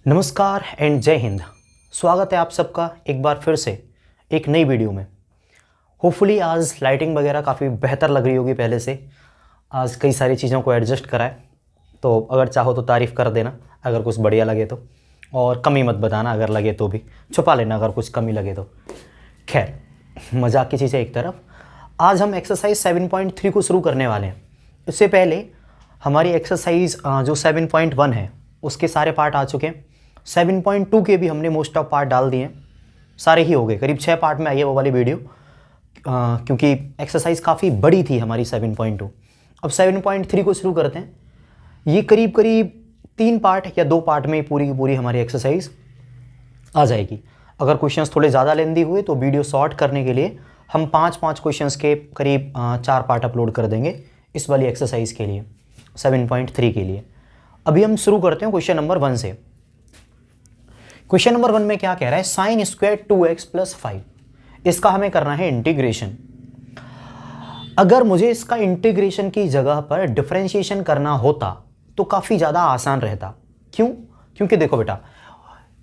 नमस्कार एंड जय हिंद। स्वागत है आप सबका एक बार फिर से एक नई वीडियो में। होपफुली आज लाइटिंग वगैरह काफ़ी बेहतर लग रही होगी पहले से। आज कई सारी चीज़ों को एडजस्ट करा है, तो अगर चाहो तो तारीफ़ कर देना अगर कुछ बढ़िया लगे तो, और कमी मत बताना, अगर लगे तो भी छुपा लेना अगर कुछ कमी लगे तो। खैर, मजाक की चीज़ें एक तरफ, आज हम एक्सरसाइज 7.3 को शुरू करने वाले हैं। इससे पहले हमारी एक्सरसाइज जो 7.1 है उसके सारे पार्ट आ चुके हैं। 7.2 के भी हमने मोस्ट ऑफ पार्ट डाल दिए हैं, सारे ही हो गए। करीब 6 पार्ट में आई है वो वाली वीडियो, क्योंकि एक्सरसाइज काफ़ी बड़ी थी हमारी 7.2। अब 7.3 को शुरू करते हैं। ये करीब करीब 3 पार्ट या 2 पार्ट में पूरी की पूरी हमारी एक्सरसाइज आ जाएगी। अगर क्वेश्चंस थोड़े ज़्यादा लेंदी हुए तो वीडियो शॉर्ट करने के लिए हम 5 क्वेश्चंस के करीब 4 पार्ट अपलोड कर देंगे इस वाली एक्सरसाइज के लिए, 7.3 के लिए। अभी हम शुरू करते हैं क्वेश्चन नंबर 1 से। क्वेश्चन नंबर 1 में क्या कह रहा है, साइन स्क्वायर 2x + 5, इसका हमें करना है इंटीग्रेशन। अगर मुझे इसका इंटीग्रेशन की जगह पर डिफरेंशिएशन करना होता तो काफ़ी ज़्यादा आसान रहता। क्यों? क्योंकि देखो बेटा,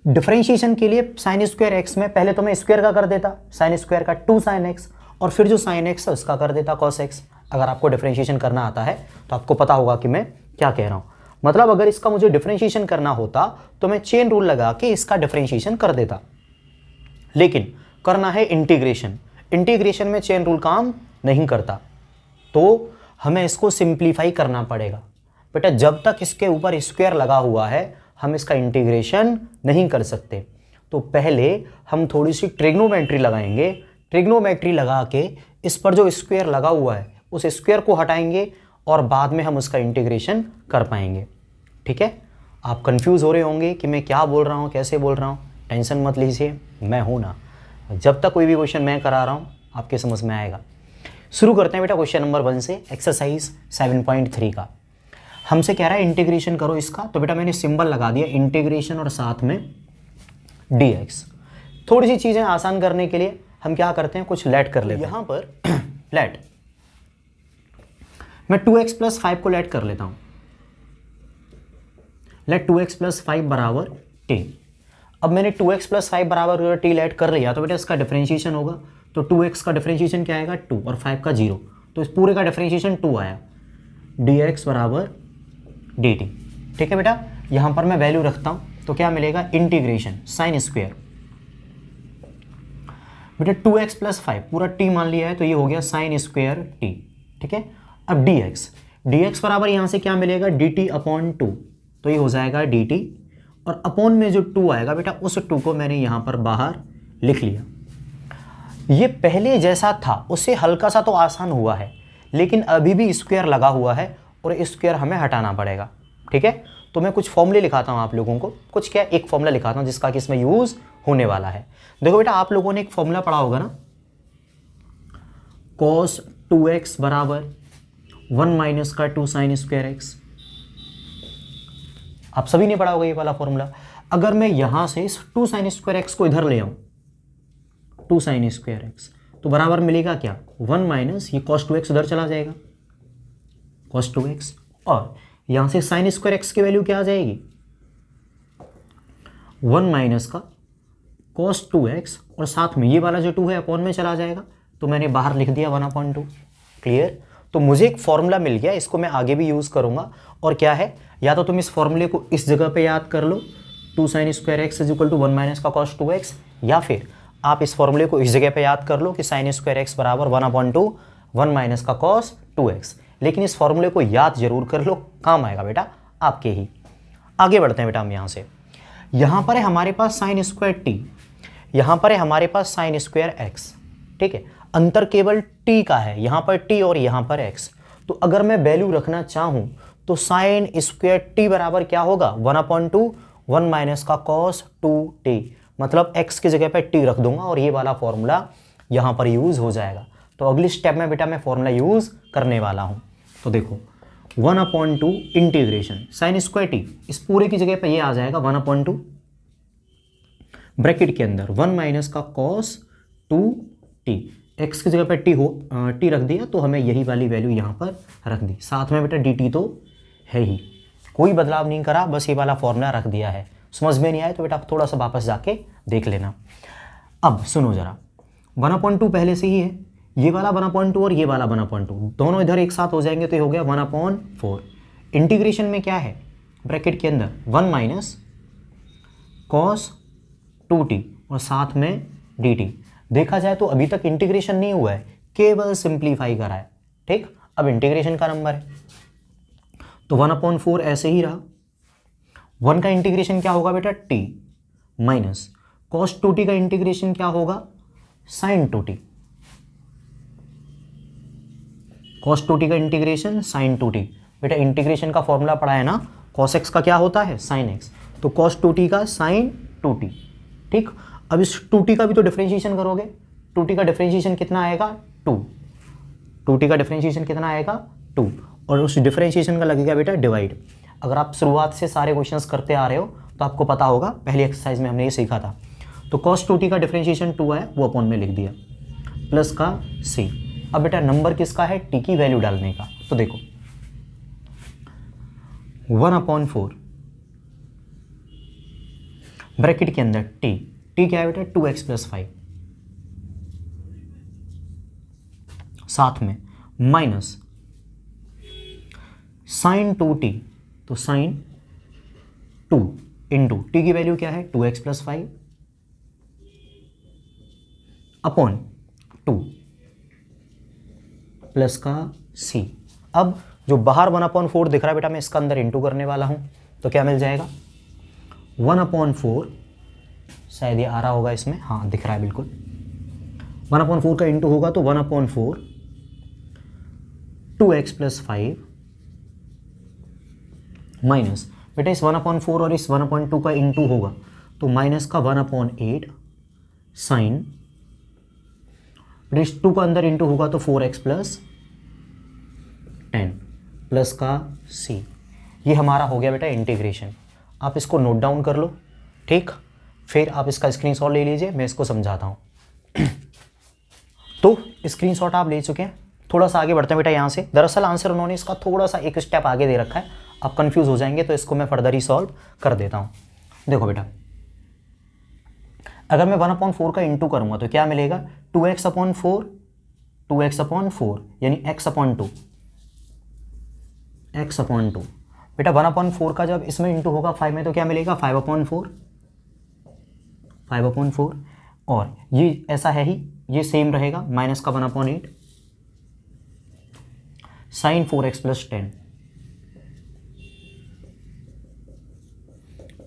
डिफरेंशिएशन के लिए साइन स्क्वायर x में पहले तो मैं स्क्वायर का कर देता, साइन स्क्वायर का 2 sin x, और फिर जो sin x है उसका कर देता cos x। अगर आपको डिफरेंशिएशन करना आता है तो आपको पता होगा कि मैं क्या कह रहा हूँ। मतलब अगर इसका मुझे डिफरेंशिएशन करना होता तो मैं चेन रूल लगा के इसका डिफरेंशिएशन कर देता, लेकिन करना है इंटीग्रेशन। इंटीग्रेशन में चेन रूल काम नहीं करता, तो हमें इसको सिंप्लीफाई करना पड़ेगा। बेटा जब तक इसके ऊपर स्क्वायर लगा हुआ है हम इसका इंटीग्रेशन नहीं कर सकते। तो पहले हम थोड़ी सी ट्रिग्नोमेट्री लगाएंगे। ट्रिग्नोमेट्री लगा के इस पर जो स्क्वायर लगा हुआ है उस स्क्वायर को हटाएंगे और बाद में हम उसका इंटीग्रेशन कर पाएंगे। ठीक है, आप कंफ्यूज हो रहे होंगे कि मैं क्या बोल रहा हूँ, कैसे बोल रहा हूँ। टेंशन मत लीजिए, मैं हूँ ना। जब तक कोई भी क्वेश्चन मैं करा रहा हूँ आपके समझ में आएगा। शुरू करते हैं बेटा क्वेश्चन नंबर 1 से, एक्सरसाइज 7.3 का। हमसे कह रहा है इंटीग्रेशन करो इसका, तो बेटा मैंने सिंबल लगा दिया इंटीग्रेशन और साथ में dx। थोड़ी सी चीज़ें आसान करने के लिए हम क्या करते हैं, कुछ लेट कर लेते हैं। यहाँ पर लेट मैं 2x + 5 को लेट कर लेता हूं। लेट 2x + 5 बराबर t। अब मैंने 2x + 5 बराबर t लेट कर लिया तो बेटा इसका डिफरेंशिएशन होगा। तो 2x का डिफरेंशिएशन क्या आएगा, 2, और 5 का 0, तो इस पूरे का डिफरेंशिएशन 2 आया। dx बराबर dt। ठीक है बेटा, यहां पर मैं वैल्यू रखता हूं तो क्या मिलेगा, इंटीग्रेशन साइन स्क्वायर। बेटा 2x + 5 पूरा t मान लिया है तो ये हो गया साइन स्क्वायर t। ठीक है, अब dx बराबर यहाँ से क्या मिलेगा, dt/2, तो ये हो जाएगा dt, और अपॉन में जो 2 आएगा बेटा उस 2 को मैंने यहाँ पर बाहर लिख लिया। ये पहले जैसा था उससे हल्का सा तो आसान हुआ है, लेकिन अभी भी स्क्वायर लगा हुआ है और स्क्वायर हमें हटाना पड़ेगा। ठीक है, तो मैं कुछ फॉर्मूले लिखाता हूँ आप लोगों को, कुछ क्या एक फॉर्मूला लिखाता हूँ जिसका कि इसमें यूज होने वाला है। देखो बेटा, आप लोगों ने एक फॉर्मूला पढ़ा होगा ना, cos 2x बराबर 1 - का 2 sin² x। आप सभी ने पढ़ा होगा ये वाला फॉर्मूला। अगर मैं यहां से इस 2 sin² x को इधर ले आऊं, 2 sin² x, तो बराबर मिलेगा क्या, 1 - ये cos 2x उधर चला जाएगा, cos 2x, और यहां से sin² x की वैल्यू क्या आ जाएगी, 1 - का cos 2x, और साथ में ये वाला जो 2 है अपॉन में चला जाएगा, तो मैंने बाहर लिख दिया 1/2। क्लियर? तो मुझे एक फॉर्मूला मिल गया, इसको मैं आगे भी यूज़ करूंगा। और क्या है, या तो तुम इस फॉर्मूले को इस जगह पे याद कर लो, 2 sin² x = 1 - का cos 2x, या फिर आप इस फॉर्मूले को इस जगह पे याद कर लो कि sin² x बराबर 1/2 1 - का cos 2x। लेकिन इस फॉर्मूले को याद जरूर कर लो, काम आएगा बेटा आपके ही। आगे बढ़ते हैं बेटा हम यहाँ से। यहाँ पर है हमारे पास sin² t, यहाँ पर है हमारे पास sin² x। ठीक है, अंतर केवल t का है, यहाँ पर t और यहाँ पर x। तो अगर मैं वैल्यू रखना चाहूँ तो sin² t बराबर क्या होगा, 1/2 1 - का cos 2t, मतलब x की जगह पे t रख दूंगा और ये वाला फॉर्मूला यहाँ पर यूज़ हो जाएगा। तो अगली स्टेप में बेटा मैं फॉर्मूला यूज़ करने वाला हूँ। तो देखो 1/2 इंटीग्रेशन sin² t, इस पूरे की जगह पे ये आ जाएगा 1/2 ब्रैकेट के अंदर 1 - का cos 2t, x की जगह पे t रख दिया तो हमें यही वाली वैल्यू यहाँ पर रख दी। साथ में बेटा dt तो है ही, कोई बदलाव नहीं करा, बस ये वाला फॉर्मूला रख दिया है। समझ में नहीं आए तो बेटा आप थोड़ा सा वापस जाके देख लेना। अब सुनो जरा, 1/2 पहले से ही है, ये वाला 1/2 और ये वाला 1/2 दोनों इधर एक साथ हो जाएंगे तो ये हो गया 1/4। इंटीग्रेशन में क्या है, ब्रैकेट के अंदर 1 माइनस cos 2t और साथ में dt। देखा जाए तो अभी तक इंटीग्रेशन नहीं हुआ है, केवल सिंप्लीफाई करा है। ठीक, अब इंटीग्रेशन का नंबर है तो 1/4 ऐसे ही रहा। 1 का इंटीग्रेशन क्या होगा बेटा, t माइनस cos 2t का इंटीग्रेशन क्या होगा, sin 2t। cos 2t का इंटीग्रेशन sin 2t। बेटा इंटीग्रेशन का फॉर्मूला पढ़ा है ना, cos x का क्या होता है sin x, तो cos 2t का sin 2t। ठीक, अब इस 2t का भी तो डिफरेंशिएशन करोगे, 2t का डिफरेंशिएशन कितना आएगा 2, 2t का डिफरेंशिएशन कितना आएगा 2, और उस डिफरेंशिएशन का लगेगा बेटा डिवाइड। अगर आप शुरुआत से सारे क्वेश्चंस करते आ रहे हो तो आपको पता होगा, पहली एक्सरसाइज में हमने ये सीखा था। तो cos 2t का डिफरेंशिएशन 2 है, वो अपॉन में लिख दिया, प्लस का c। अब बेटा नंबर किसका है, t की वैल्यू डालने का। तो देखो 1/4 ब्रैकेट के अंदर t क्या है बेटा 2x + 5, साथ में माइनस sin 2t, तो sin 2 इंटू t की वैल्यू क्या है 2x + 5 अपॉन 2 प्लस का c। अब जो बाहर 1/4 दिख रहा है बेटा, मैं इसका अंदर इंटू करने वाला हूं, तो क्या मिल जाएगा 1/4, शायद ये आ रहा होगा इसमें, हाँ दिख रहा है बिल्कुल। 1/4 का इंटू होगा तो 1/4 2x + 5 माइनस, बेटा इस 1/4 और इस 1/2 का इंटू होगा तो माइनस का 1/8 साइन, इस 2 का अंदर इंटू होगा तो 4x + 10 प्लस का c। ये हमारा हो गया बेटा इंटीग्रेशन। आप इसको नोट डाउन कर लो, ठीक, फिर आप इसका स्क्रीनशॉट ले लीजिए, मैं इसको समझाता हूँ। तो स्क्रीनशॉट आप ले चुके हैं, थोड़ा सा आगे बढ़ते हैं बेटा यहाँ से। दरअसल आंसर उन्होंने इसका थोड़ा सा एक स्टेप आगे दे रखा है, आप कंफ्यूज हो जाएंगे, तो इसको मैं फर्दर ही सॉल्व कर देता हूँ। देखो बेटा, अगर मैं 1/4 का इंटू करूँगा तो क्या मिलेगा 2x/4, 2x/4 यानी x/2, x/2। बेटा 1/4 का जब इसमें इंटू होगा 5 में तो क्या मिलेगा 5/4, 5/4, और ये ऐसा है ही, ये सेम रहेगा, माइनस का 1/8 साइन 4x + 10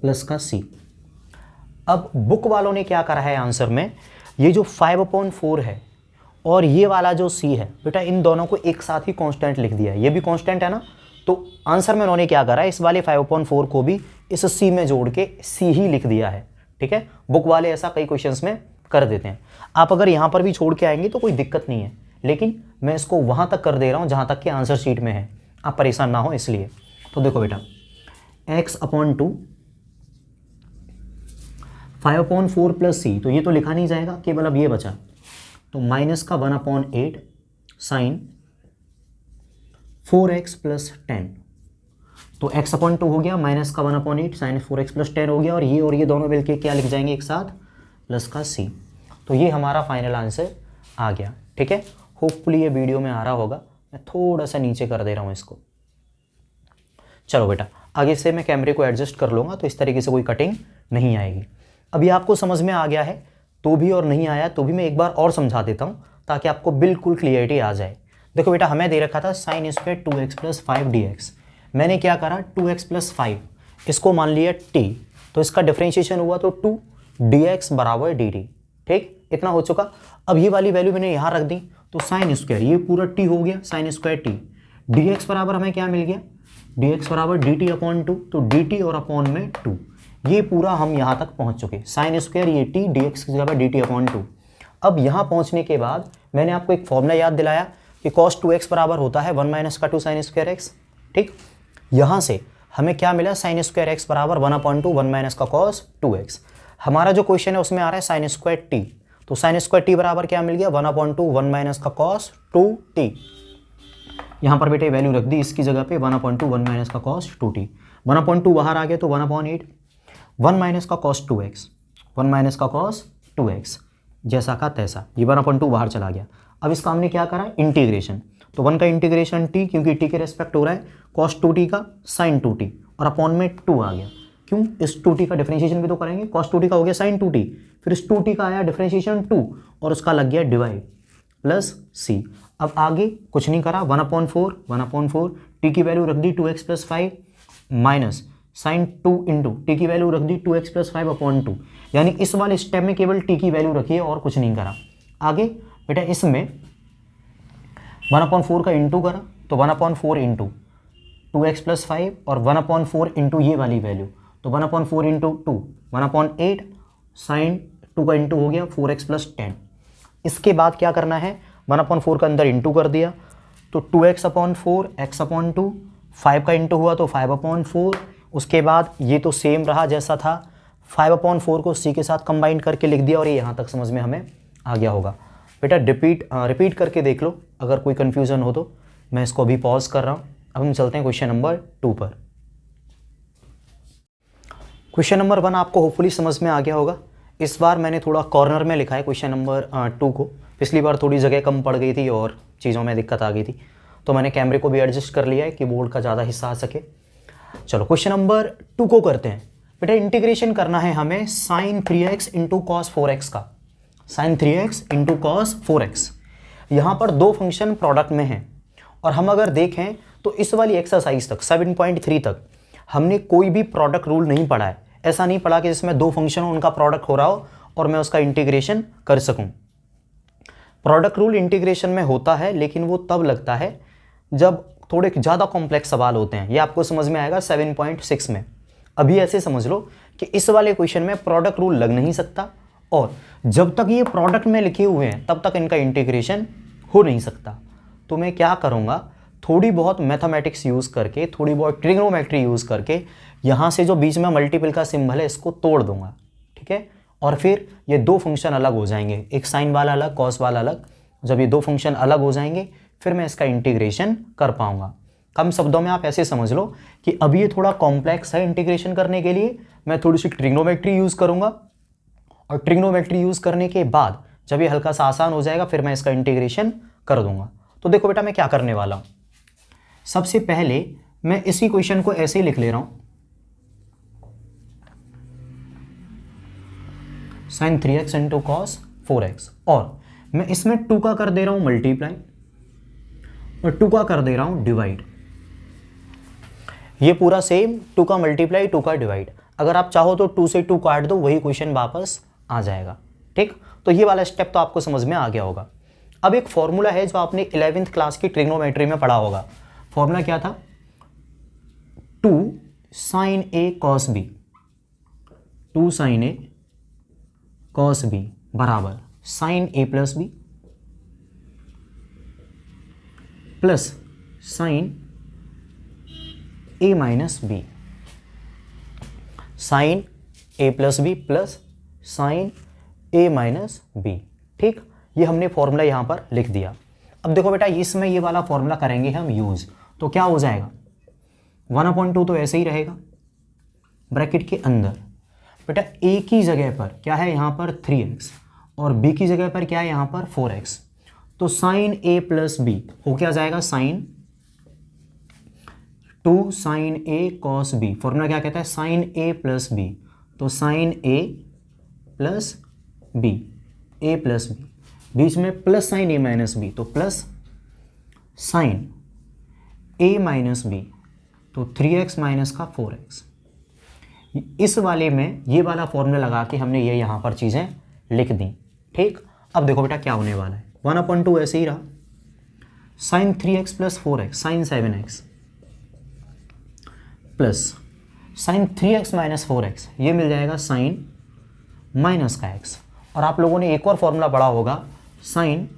प्लस का c। अब बुक वालों ने क्या करा है आंसर में, ये जो 5/4 है और ये वाला जो c है बेटा, इन दोनों को एक साथ ही कांस्टेंट लिख दिया है, ये भी कांस्टेंट है ना, तो आंसर में उन्होंने क्या करा है, इस वाले 5/4 को भी इस c में जोड़ के c ही लिख दिया है। ठीक है, बुक वाले ऐसा कई क्वेश्चंस में कर देते हैं। आप अगर यहाँ पर भी छोड़ के आएंगे तो कोई दिक्कत नहीं है, लेकिन मैं इसको वहाँ तक कर दे रहा हूँ जहाँ तक कि आंसर शीट में है, आप परेशान ना हो इसलिए। तो देखो बेटा x/2 5/4 प्लस c, तो ये तो लिखा नहीं जाएगा, केवल अब ये बचा, तो माइनस का 1/8 साइन 4x + 10, तो x/2 हो गया, माइनस का 1/8 साइन 4x + 10 हो गया, और ये दोनों मिलके क्या लिख जाएंगे एक साथ, प्लस का c। तो ये हमारा फाइनल आंसर आ गया। ठीक है, होपफुली ये वीडियो में आ रहा होगा, मैं थोड़ा सा नीचे कर दे रहा हूँ इसको। चलो बेटा, आगे से मैं कैमरे को एडजस्ट कर लूँगा तो इस तरीके से कोई कटिंग नहीं आएगी। अभी आपको समझ में आ गया है तो भी, और नहीं आया तो भी मैं एक बार और समझा देता हूँ ताकि आपको बिल्कुल क्लियरिटी आ जाए। देखो बेटा, हमें दे रखा था sin स्क्वायर 2x + 5 dx। मैंने क्या करा 2x + 5 इसको मान लिया t, तो इसका डिफरेंशिएशन हुआ तो 2 dx = dt। ठीक, इतना हो चुका। अब ये वाली वैल्यू मैंने यहाँ रख दी, तो sin स्क्वायर ये पूरा t हो गया, sin स्क्वायर t, dx बराबर हमें क्या मिल गया, dx = dt/2, तो dt और अपॉन में 2, ये पूरा हम यहाँ तक पहुँच चुके। sin स्क्वायर ये t, dx की जगह dt/2। अब यहाँ पहुँचने के बाद मैंने आपको एक फॉर्मूला याद दिलाया कि cos 2x बराबर होता है 1 - का 2 sin स्क्वायर x। ठीक, यहाँ से हमें क्या मिला, sin स्क्वायर x बराबर 1/2 1 - का cos 2x। हमारा जो क्वेश्चन है उसमें आ रहा है sin स्क्वायर t, तो sin स्क्वायर t बराबर क्या मिल गया 1/2 1 - का cos 2t। यहाँ पर बेटे वैल्यू रख दी इसकी जगह पे 1/2 1 - का cos 2t। 1/2 बाहर आ गया तो 1/8, 1 माइनस का कॉस 2x, 1 माइनस का कॉस 2x, जैसा का तैसा, ये 1/2 बाहर चला गया। अब इसका हमने क्या करा, इंटीग्रेशन, तो 1 का इंटीग्रेशन t, क्योंकि t के रेस्पेक्ट हो रहा है, cos 2t का sin 2t, और अपॉन में 2 आ गया। क्यों, इस 2t का डिफरेंशिएशन भी तो करेंगे, cos 2t का हो गया sin 2t, फिर इस 2t का आया डिफरेंशिएशन 2 और उसका लग गया डिवाइड प्लस c। अब आगे कुछ नहीं करा, 1/4 t की वैल्यू रख दी 2x plus 5 minus sine 2 into t की वैल्यू रख दी 2x प्लस 5/2, यानी इस वाले स्टेप में केवल t की वैल्यू रखी है और कुछ नहीं करा। आगे बेटा इसमें 1/4 का इंटू करा, तो 1/4 इंटू 2x प्लस 5 और 1/4 इंटू ये वाली वैल्यू, तो 1/4 इंटू 2 1/8 साइन 2 का इंटू हो गया 4x प्लस 10। इसके बाद क्या करना है, 1/4 का अंदर इंटू कर दिया, तो 2x/4 x/2, 5 का इंटू हुआ तो 5/4, उसके बाद ये तो सेम रहा जैसा था, 5/4 को c के साथ कंबाइन करके लिख दिया और ये यहाँ तक समझ में हमें आ गया होगा। बेटा रिपीट करके देख लो, अगर कोई कन्फ्यूज़न हो तो। मैं इसको अभी पॉज कर रहा हूँ। अब हम चलते हैं क्वेश्चन नंबर 2 पर। क्वेश्चन नंबर 1 आपको होपफुली समझ में आ गया होगा। इस बार मैंने थोड़ा कॉर्नर में लिखा है क्वेश्चन नंबर 2 को, पिछली बार थोड़ी जगह कम पड़ गई थी और चीज़ों में दिक्कत आ गई थी, तो मैंने कैमरे को भी एडजस्ट कर लिया है कि बोर्ड का ज़्यादा हिस्सा आ सके। चलो क्वेश्चन नंबर 2 को करते हैं। बेटा इंटीग्रेशन करना है हमें sign 3x into cos 4x का, sign 3x into cos 4x। यहाँ पर दो फंक्शन प्रोडक्ट में हैं और हम अगर देखें तो इस वाली एक्सरसाइज तक 7.3 तक हमने कोई भी प्रोडक्ट रूल नहीं पढ़ा है। ऐसा नहीं पढ़ा कि जिसमें दो फंक्शन हो उनका प्रोडक्ट हो रहा हो और मैं उसका इंटीग्रेशन कर सकूं। प्रोडक्ट रूल इंटीग्रेशन में होता है, लेकिन वो तब लगता है जब थोड़े ज़्यादा कॉम्प्लेक्स सवाल होते हैं। ये आपको समझ में आएगा 7.6 में। अभी ऐसे समझ लो कि इस वाले क्वेश्चन में प्रोडक्ट रूल लग नहीं सकता और जब तक ये प्रोडक्ट में लिखे हुए हैं तब तक इनका इंटीग्रेशन हो नहीं सकता। तो मैं क्या करूँगा, थोड़ी बहुत मैथमेटिक्स यूज़ करके, थोड़ी बहुत ट्रिग्नोमेट्री यूज़ करके यहाँ से जो बीच में मल्टीपल का सिंबल है इसको तोड़ दूंगा, ठीक है। और फिर ये दो फंक्शन अलग हो जाएंगे, एक साइन वाला अलग, कॉस वाला अलग। जब ये दो फंक्शन अलग हो जाएंगे फिर मैं इसका इंटीग्रेशन कर पाऊंगा। कम शब्दों में आप ऐसे समझ लो कि अभी ये थोड़ा कॉम्प्लेक्स है इंटीग्रेशन करने के लिए, मैं थोड़ी सी ट्रिग्नोमेट्री यूज़ करूँगा और ट्रिग्नोमेट्री यूज़ करने के बाद जब ये हल्का सा आसान हो जाएगा फिर मैं इसका इंटीग्रेशन कर दूंगा। तो देखो बेटा मैं क्या करने वाला हूँ, सबसे पहले मैं इसी क्वेश्चन को ऐसे ही लिख ले रहा हूँ, sign 3x into cos 4x, और मैं इसमें 2 का कर दे रहा हूँ मल्टीप्लाई और 2 का कर दे रहा हूँ डिवाइड। ये पूरा सेम 2 का मल्टीप्लाई 2 का डिवाइड। अगर आप चाहो तो 2 से 2 काट दो, वही क्वेश्चन वापस आ जाएगा, ठीक। तो ये वाला स्टेप तो आपको समझ में आ गया होगा। अब एक फॉर्मूला है जो आपने 11th क्लास की ट्रिग्नोमेट्री में पढ़ा होगा। फॉर्मूला क्या था, 2 sine a cos b, 2 sine a cos b बराबर sine a plus b plus sine a minus b, sine a plus b plus sine a minus b, ठीक। ये हमने फॉर्मूला यहां पर लिख दिया। अब देखो बेटा इसमें ये वाला फॉर्मूला करेंगे हम यूज, तो क्या हो जाएगा, 1/2 तो ऐसे ही रहेगा ब्रैकेट के अंदर। बेटा a की जगह पर क्या है यहाँ पर 3x और b की जगह पर क्या है यहाँ पर 4x, तो साइन a प्लस b हो क्या जाएगा, sine 2 sine a cos b। Formula क्या कहता है, साइन a प्लस b, तो sine a plus b, a plus b, बीच में plus sine a minus b, तो plus sine a minus b, तो 3x माइनस का 4x। इस वाले में ये वाला फॉर्मूला लगा के हमने ये यहाँ पर चीज़ें लिख दी, ठीक। अब देखो बेटा क्या होने वाला है, 1/2 ऐसे ही रहा, sine 3x plus 4x sine 7x plus sine 3x minus 4x, ये मिल जाएगा साइन माइनस का x। और आप लोगों ने एक और फॉर्मूला पढ़ा होगा, साइन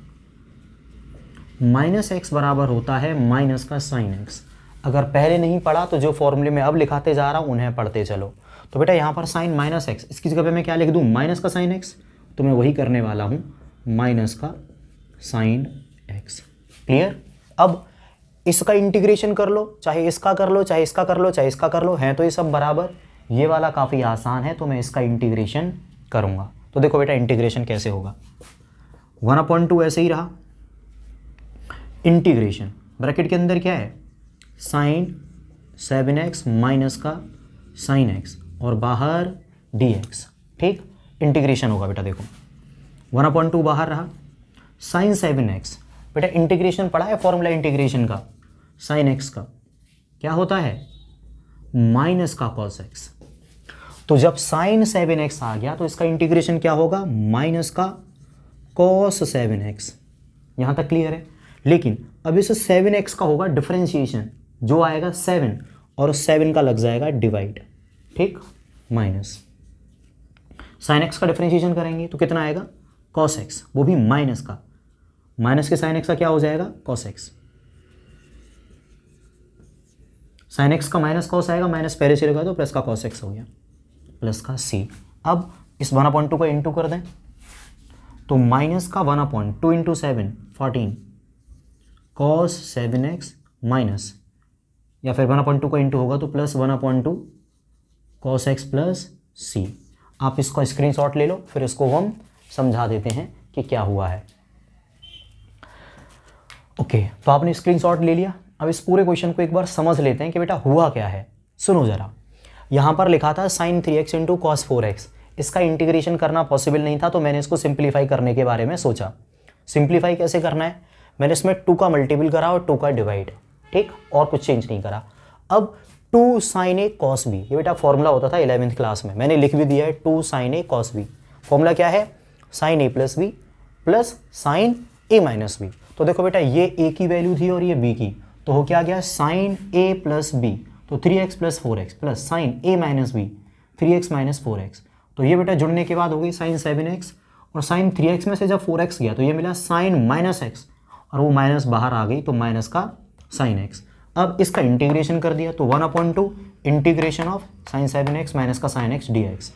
माइनस x बराबर होता है माइनस का साइन x। अगर पहले नहीं पढ़ा तो जो फॉर्मूले में अब लिखाते जा रहा हूँ उन्हें पढ़ते चलो। तो बेटा यहाँ पर साइन माइनस x, इसकी जगह पे मैं क्या लिख दूँ, माइनस का साइन x, तो मैं वही करने वाला हूँ, माइनस का साइन x। क्लियर। अब इसका इंटीग्रेशन कर लो, चाहे इसका कर लो, चाहे इसका कर लो, चाहे इसका कर लो, हैं तो ये सब बराबर। ये वाला काफ़ी आसान है तो मैं इसका इंटीग्रेशन करूँगा। तो देखो बेटा इंटीग्रेशन कैसे होगा, 1/2 ऐसे ही रहा, इंटीग्रेशन ब्रैकेट के अंदर क्या है साइन 7x माइनस का साइन x और बाहर dx, ठीक। इंटीग्रेशन होगा बेटा, देखो 1/2 बाहर रहा, साइन 7x बेटा इंटीग्रेशन पढ़ा है फॉर्मूला इंटीग्रेशन का, साइन x का क्या होता है माइनस का कॉस x। तो जब साइन 7x आ गया तो इसका इंटीग्रेशन क्या होगा माइनस का कॉस 7x। यहां तक क्लियर है। लेकिन अब इस 7x का होगा डिफरेंशिएशन, जो आएगा 7 और 7 का लग जाएगा डिवाइड, ठीक, माइनस साइन x का डिफरेंशिएशन करेंगे तो कितना आएगा कॉस x, वो भी माइनस का, माइनस के साइन x का क्या हो जाएगा कॉस x, साइन x का माइनस कॉस आएगा, माइनस पहले से लगा तो प्लस का कॉस x हो गया, प्लस का c। अब इस 1/2 का इंटू कर दें तो माइनस का 1/2 इंटू 7 14 कॉस 7x माइनस, या फिर 1/2 का इंटू होगा तो plus 1/2 cos x plus c। आप इसका स्क्रीनशॉट ले लो, फिर इसको हम समझा देते हैं कि क्या हुआ है। ओके, तो आपने स्क्रीनशॉट ले लिया। अब इस पूरे क्वेश्चन को एक बार समझ लेते हैं कि बेटा हुआ क्या है। सुनो जरा, यहाँ पर लिखा था sign 3x into cos 4x, इसका इंटीग्रेशन करना पॉसिबल नहीं था तो मैंने इसको सिंप्लीफाई करने के बारे में सोचा। सिंप्लीफाई कैसे करना है, मैंने इसमें 2 का मल्टीपल करा और 2 का डिवाइड, ठीक, और कुछ चेंज नहीं करा। अब 2 साइन ए कॉस बी, ये बेटा फॉर्मूला होता था 11वीं क्लास में, मैंने लिख भी दिया है 2 साइन ए कॉस बी। फॉर्मूला क्या है sign A plus b plus sine A minus b. तो देखो बेटा ये ए की वैल्यू थी और ये बी की, तो हो क्या गया साइन ए प्लस बी, तो 3x plus 4x plus sine A minus B 3x minus 4x। तो ये बेटा जुड़ने के बाद हो गई साइन 7x और साइन 3x में से जब 4x गया तो ये मिला साइन माइनस x और वो माइनस बाहर आ गई तो माइनस का साइन x। अब इसका इंटीग्रेशन कर दिया तो 1/2 integration of sine 7x minus का साइन x dx।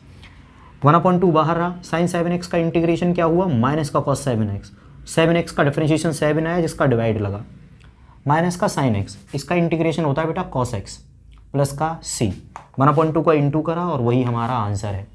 1/2 बाहर रहा, साइन 7x का इंटीग्रेशन क्या हुआ माइनस का कॉस 7x, 7x का डिफरेंशिएशन 7 आया जिसका डिवाइड लगा, माइनस का साइन x, इसका इंटीग्रेशन होता है बेटा कॉस x प्लस का c। 1/2 का इंटू करा और वही हमारा आंसर है।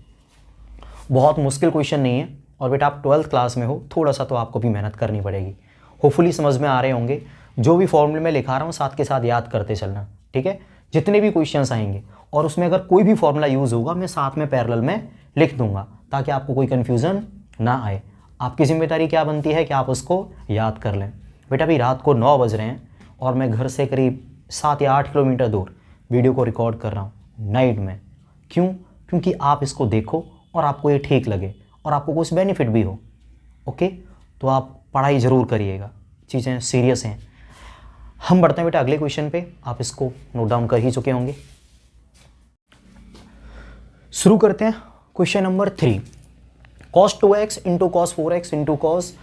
बहुत मुश्किल क्वेश्चन नहीं है और बेटा आप 12th क्लास में हो, थोड़ा सा तो आपको भी मेहनत करनी पड़ेगी। होपफुली समझ में आ रहे होंगे। जो भी फॉर्मूले में लिखा रहा हूँ साथ के साथ याद करते चलना, ठीक है। जितने भी क्वेश्चंस आएंगे और उसमें अगर कोई भी फॉर्मूला यूज़ होगा मैं साथ में पैरेलल में लिख दूंगा ताकि आपको कोई कन्फ्यूज़न ना आए। आपकी जिम्मेदारी क्या बनती है कि आप उसको याद कर लें। बेटा अभी रात को 9 बज रहे हैं और मैं घर से करीब 7 या 8 किलोमीटर दूर वीडियो को रिकॉर्ड कर रहा हूँ नाइट में। क्यों? क्योंकि आप इसको देखो और आपको ये ठीक लगे और आपको कुछ बेनिफिट भी हो। ओके, तो आप पढ़ाई ज़रूर करिएगा, चीज़ें सीरियस हैं। हम बढ़ते हैं बेटा अगले क्वेश्चन पे, आप इसको नोट डाउन कर ही चुके होंगे। शुरू करते हैं question number 3, cos 2x into cos 4x into cos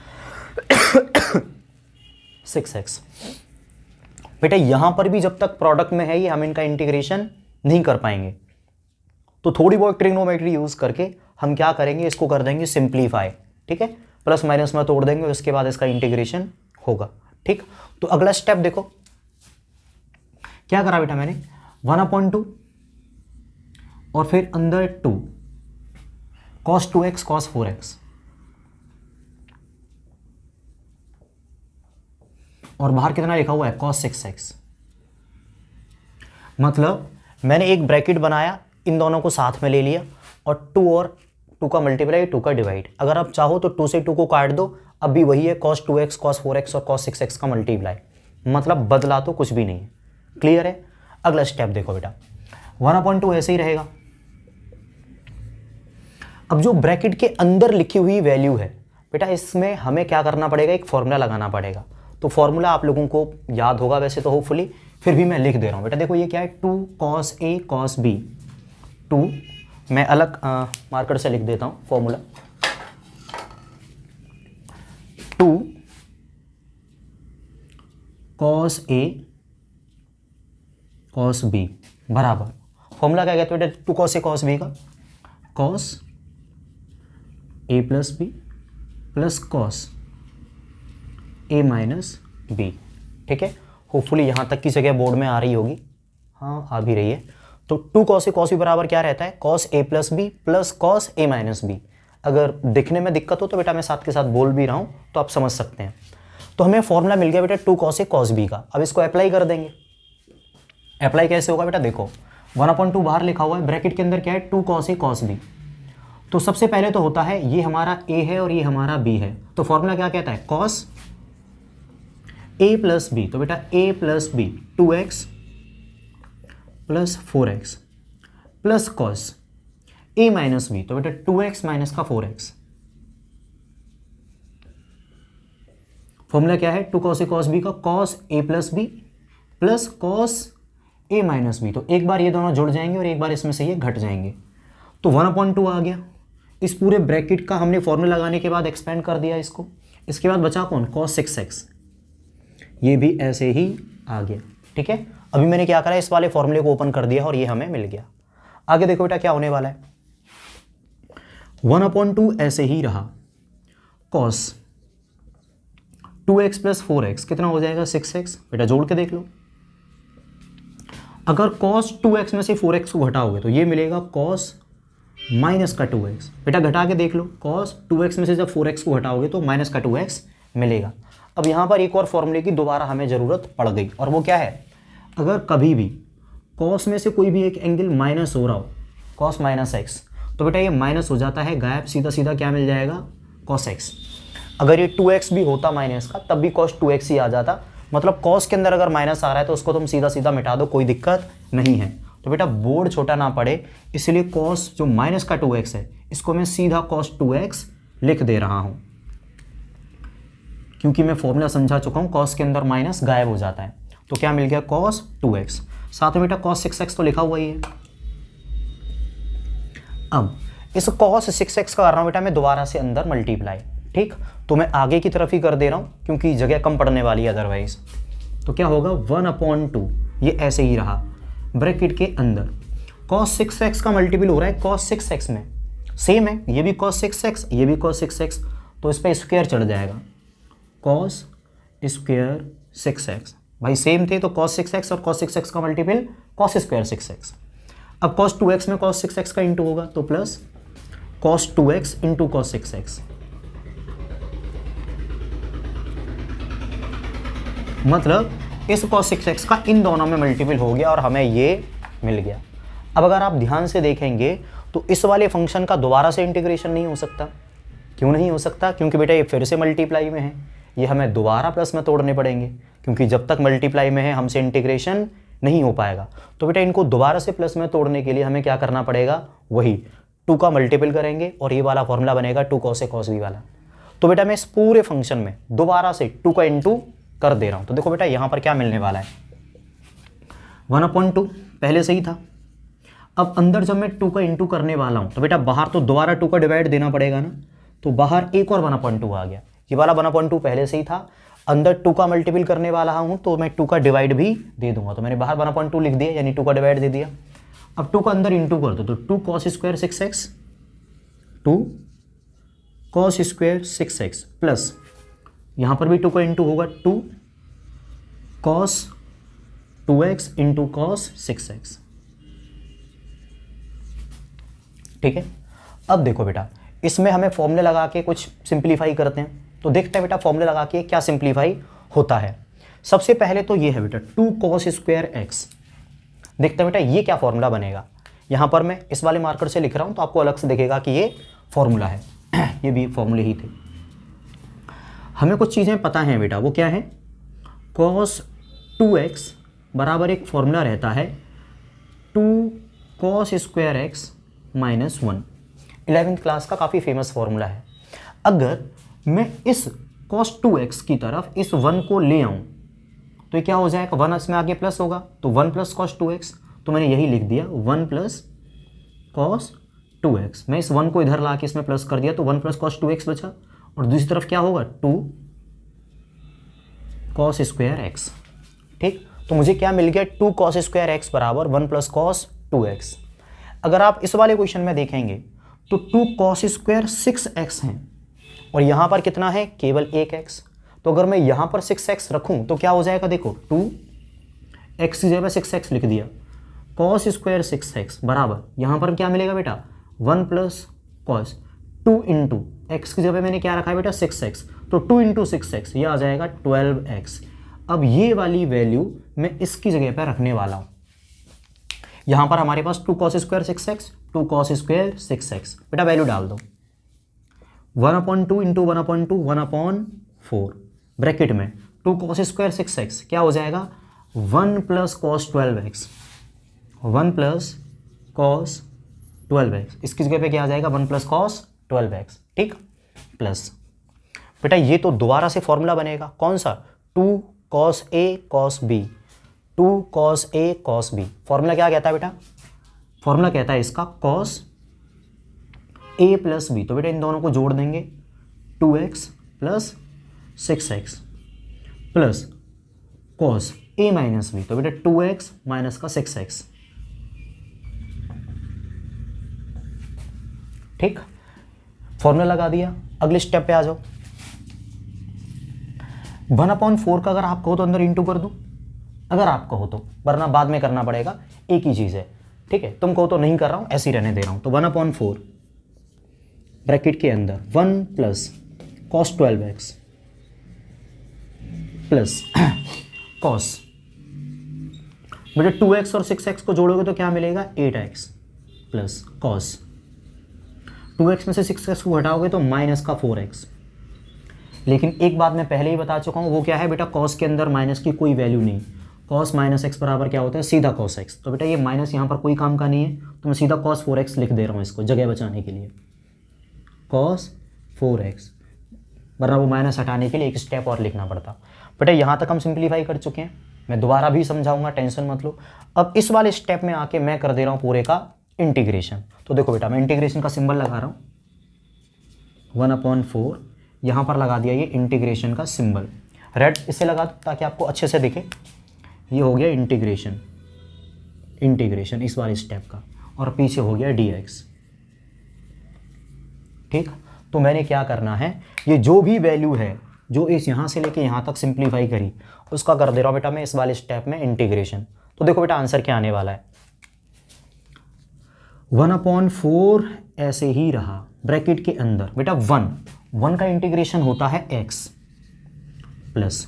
6x। बेटा यहां पर भी जब तक प्रोडक्ट में है ये हम इनका इंटीग्रेशन नहीं कर पाएंगे, तो थोड़ी बहुत ट्रिग्नोमेट्री यूज करके हम क्या करेंगे, इसको कर देंगे सिंप्लीफाई, ठीक है। प्लस माइनस में तोड़ देंगे, उसके बाद इसका इंटीग्रेशन होगा, ठीक। तो अगला स्टेप देखो क्या करा बेटा मैंने, 1/2 और फिर अंदर 2 cos 2x cos 4x और बाहर कितना लिखा हुआ है cos 6x। मतलब मैंने एक ब्रैकेट बनाया, इन दोनों को साथ में ले लिया और 2 और 2 का मल्टीप्लाई 2 का डिवाइड। अगर आप चाहो तो 2 से 2 को काट दो, अब भी वही है cos 2x cos 4x और cos 6x का मल्टीप्लाई। मतलब बदला तो कुछ भी नहीं है। क्लियर है? अगला स्टेप देखो बेटा, 1/2 ऐसे ही रहेगा। अब जो ब्रैकेट के अंदर लिखी हुई वैल्यू है बेटा, इसमें हमें क्या करना पड़ेगा, एक फॉर्मूला लगाना पड़ेगा। तो फॉर्मूला आप लोगों को याद होगा वैसे तो होपफुली, फिर भी मैं लिख दे रहा हूं बेटा। देखो ये क्या है, 2 cos a cos b, 2 मैं अलग मार्कर से लिख देता हूं formula, 2 cos a cos b बराबर, फॉर्मूला क्या कहते हैं बेटा, 2 cos a cos b का cos a plus b plus cos a minus b, ठीक है। होपफुली यहाँ तक की जगह बोर्ड में आ रही होगी, हाँ आ भी रही है। तो 2 कॉस ए कॉस बी बराबर क्या रहता है, cos A plus b plus cos A minus B. अगर दिखने में दिक्कत हो तो बेटा मैं साथ के साथ बोल भी रहा हूँ तो आप समझ सकते हैं। तो हमें फॉर्मूला मिल गया बेटा 2 कॉस ए कॉस बी का। अब इसको अप्लाई कर देंगे। अप्लाई कैसे होगा बेटा, देखो 1/2 बाहर लिखा हुआ है, ब्रैकेट के अंदर क्या है 2 कॉस ए कॉस बी। तो सबसे पहले तो होता है ये हमारा a है और ये हमारा b है, तो फॉर्मूला क्या कहता है, कॉस a प्लस बी। तो बेटा a plus b 2x plus 4x plus cos a minus b. तो बेटा 2x माइनस का 4x। फॉर्मूला क्या है 2 कॉस ए कॉस बी का, cos a plus b plus cos a minus b. तो एक बार ये दोनों जुड़ जाएंगे और एक बार इसमें से ये घट जाएंगे, तो 1/2 आ गया। इस पूरे ब्रैकेट का हमने फॉर्मूला लगाने के बाद एक्सपेंड कर दिया इसको। इसके बाद बचा कौन, cos 6x। ये भी ऐसे ही आ गया, ठीक है। अभी मैंने क्या करा, इस वाले फॉर्मूले को ओपन कर दिया और ये हमें मिल गया। आगे देखो बेटा क्या होने वाला है, 1/2 ऐसे ही रहा, cos 2x प्लस 4x कितना हो जाएगा 6x। बेटा जोड़ के देख लो, अगर cos 2x में से 4x को घटाओगे तो ये मिलेगा cos माइनस का 2x। बेटा घटा के देख लो, cos 2x में से जब 4x को घटाओगे तो माइनस का 2x मिलेगा। अब यहाँ पर एक और फॉर्मूले की दोबारा हमें ज़रूरत पड़ गई, और वो क्या है, अगर कभी भी cos में से कोई भी एक एंगल माइनस हो रहा हो, cos माइनस x, तो बेटा ये माइनस हो जाता है गायब, सीधा सीधा क्या मिल जाएगा cos x। अगर ये 2x भी होता माइनस का तब भी cos 2x ही आ जाता। मतलब cos के अंदर अगर माइनस आ रहा है तो उसको तुम सीधा सीधा मिटा दो, कोई दिक्कत नहीं है। तो बेटा बोर्ड छोटा ना पड़े, इसलिए cos जो माइनस का 2x है इसको मैं सीधा cos 2x लिख दे रहा हूँ, क्योंकि मैं फॉर्मूला समझा चुका हूँ, cos के अंदर माइनस गायब हो जाता है। तो क्या मिल गया cos 2x, साथ में बेटा cos 6x तो लिखा हुआ ही है। अब इस cos 6x का कर रहा हूँ बेटा मैं दोबारा से अंदर मल्टीप्लाई, ठीक। तो मैं आगे की तरफ ही कर दे रहा हूँ क्योंकि जगह कम पड़ने वाली है अदरवाइज। तो क्या होगा 1/2, ये ऐसे ही रहा ब्रैकेट के अंदर। cos 6x का मल्टीपल हो रहा है cos 6x में, सेम है, ये भी cos 6x ये भी cos 6x, तो इस पर स्क्वायर चढ़ जाएगा, cos स्क्वायर 6x। भाई सेम थे तो cos 6x और cos 6x का मल्टीपल cos स्क्वायर 6x। अब cos 2x में cos 6x का इंटू होगा तो plus cos 2x into cos 6x। मतलब इस cos 6x का इन दोनों में मल्टीपल हो गया और हमें ये मिल गया। अब अगर आप ध्यान से देखेंगे तो इस वाले फंक्शन का दोबारा से इंटीग्रेशन नहीं हो सकता। क्यों नहीं हो सकता, क्योंकि बेटा ये फिर से मल्टीप्लाई में है, ये हमें दोबारा प्लस में तोड़ने पड़ेंगे, क्योंकि जब तक मल्टीप्लाई में है हमसे इंटीग्रेशन नहीं हो पाएगा। तो बेटा इनको दोबारा से प्लस में तोड़ने के लिए हमें क्या करना पड़ेगा, वही 2 का मल्टीपल करेंगे और ये वाला फॉर्मूला बनेगा 2 cos a cos b वाला। तो बेटा मैं इस पूरे फंक्शन में दोबारा से 2 का इंटू कर दे रहा हूं। तो देखो बेटा यहां पर क्या मिलने वाला है, 1/2 पहले से ही था। अब अंदर जब मैं 2 का इंटू करने वाला हूं तो बेटा बाहर तो दोबारा 2 का डिवाइड देना पड़ेगा ना, तो बाहर एक और 1/2 आ गया। ये वाला 1/2 पहले से ही था, अंदर 2 का मल्टीपल करने वाला हूं तो मैं 2 का डिवाइड भी दे दूंगा। तो मैंने बाहर 1/2 लिख दिया, यानी 2 का डिवाइड दे दिया। अब 2 का अंदर इंटू कर दो, तो 2 cos square 6x, 2 cos square 6x plus यहां पर भी 2 का इंटू होगा 2 cos 2x into cos 6x, ठीक है। अब देखो बेटा इसमें हमें फॉर्मूले लगा के कुछ सिंप्लीफाई करते हैं, तो देखते हैं बेटा फॉर्मूले लगा के क्या सिंप्लीफाई होता है। सबसे पहले तो ये है बेटा 2 cos स्क्वायर x। देखते हैं बेटा ये क्या फॉर्मूला बनेगा। यहां पर मैं इस वाले मार्कर से लिख रहा हूं तो आपको अलग से दिखेगा कि ये फॉर्मूला है। ये भी फॉर्मूले ही थे। हमें कुछ चीज़ें पता हैं बेटा, वो क्या है, cos 2x बराबर एक फॉर्मूला रहता है 2 cos square x minus 1। 11th class का काफ़ी फेमस फॉर्मूला है। अगर मैं इस cos 2x की तरफ इस 1 को ले आऊँ तो ये क्या हो जाएगा, 1 इसमें आगे प्लस होगा तो 1 प्लस cos 2x। तो मैंने यही लिख दिया 1 प्लस cos 2x। मैं इस 1 को इधर ला के इसमें प्लस कर दिया तो 1 प्लस cos 2x बचा, और दूसरी तरफ क्या होगा 2 cos स्क्वायर x, ठीक। तो मुझे क्या मिल गया 2 cos स्क्वायर x बराबर 1 प्लस cos 2x। अगर आप इस वाले क्वेश्चन में देखेंगे तो 2 cos स्क्वायर 6x हैं और यहाँ पर कितना है, केवल 1x। तो अगर मैं यहाँ पर 6x रखूँ तो क्या हो जाएगा, देखो 2x की जगह 6x लिख दिया कॉस स्क्वायर 6x बराबर यहाँ पर क्या मिलेगा बेटा 1 प्लस कॉस 2 इंटू एक्स की जगह मैंने क्या रखा है बेटा 6x, तो 2 इंटू 6x ये आ जाएगा 12x। अब ये वाली वैल्यू मैं इसकी जगह पर रखने वाला हूँ। यहाँ पर हमारे पास 2 cos square 6x, 2 cos square 6x, बेटा वैल्यू डाल दो 1/2 इंटू 1/2 1/4 ब्रैकेट में 2 कॉस स्क्वायर 6x क्या हो जाएगा 1 plus cos 12x, 1 plus cos 12x, इसकी जगह पे क्या आ जाएगा 1 प्लस कॉस 12x, ठीक, प्लस बेटा ये तो दोबारा से फॉर्मूला बनेगा कौन सा 2 cos a cos b, 2 cos a cos b। Formula क्या कहता है बेटा, फॉर्मूला कहता है इसका कॉस a प्लस b, तो बेटा इन दोनों को जोड़ देंगे 2x plus 6x plus cos a minus b, तो बेटा 2x माइनस का 6x, ठीक, फॉर्मूला लगा दिया। अगले स्टेप पे आ जाओ। 1/4 का अगर आप कहो तो अंदर इंटू कर दूं, अगर आप कहो तो, वरना बाद में करना पड़ेगा, एक ही चीज़ है, ठीक है। तुम कहो तो नहीं कर रहा हूं, ऐसे ही रहने दे रहा हूं। तो 1/4 ब्रैकेट के अंदर 1 plus cos 12x plus cos, बेटा 2x और 6x को जोड़ोगे तो क्या मिलेगा 8x प्लस कॉस, 2x में से 6x को हटाओगे तो माइनस का 4x। लेकिन एक बात मैं पहले ही बता चुका हूँ, वो क्या है बेटा, कॉस के अंदर माइनस की कोई वैल्यू नहीं। कॉस माइनस एक्स बराबर क्या होता है, सीधा कॉस एक्स। तो बेटा ये माइनस यहाँ पर कोई काम का नहीं है, तो मैं सीधा कॉस 4x लिख दे रहा हूँ इसको जगह बचाने के लिए, कॉस 4x, वरना वो माइनस हटाने के लिए एक स्टेप और लिखना पड़ता। बेटा यहाँ तक हम सिंप्लीफाई कर चुके हैं, मैं दोबारा भी समझाऊंगा, टेंशन मत लो। अब इस वाले स्टेप में आके मैं कर दे रहा हूँ पूरे का इंटीग्रेशन। तो देखो बेटा मैं इंटीग्रेशन का सिंबल लगा रहा हूँ 1/4, यहाँ पर लगा दिया ये इंटीग्रेशन का सिंबल, रेड इसे लगा दो ताकि आपको अच्छे से दिखे। ये हो गया इंटीग्रेशन, इंटीग्रेशन इस वाले स्टेप का, और पीछे हो गया dx, ठीक। तो मैंने क्या करना है, ये जो भी वैल्यू है जो इस यहाँ से लेके यहाँ तक सिंप्लीफाई करी उसका कर दे रहा हूँ बेटा मैं इस वाले स्टेप में इंटीग्रेशन। तो देखो बेटा आंसर क्या आने वाला है, 1/4 ऐसे ही रहा ब्रैकेट के अंदर, बेटा 1 का इंटीग्रेशन होता है x प्लस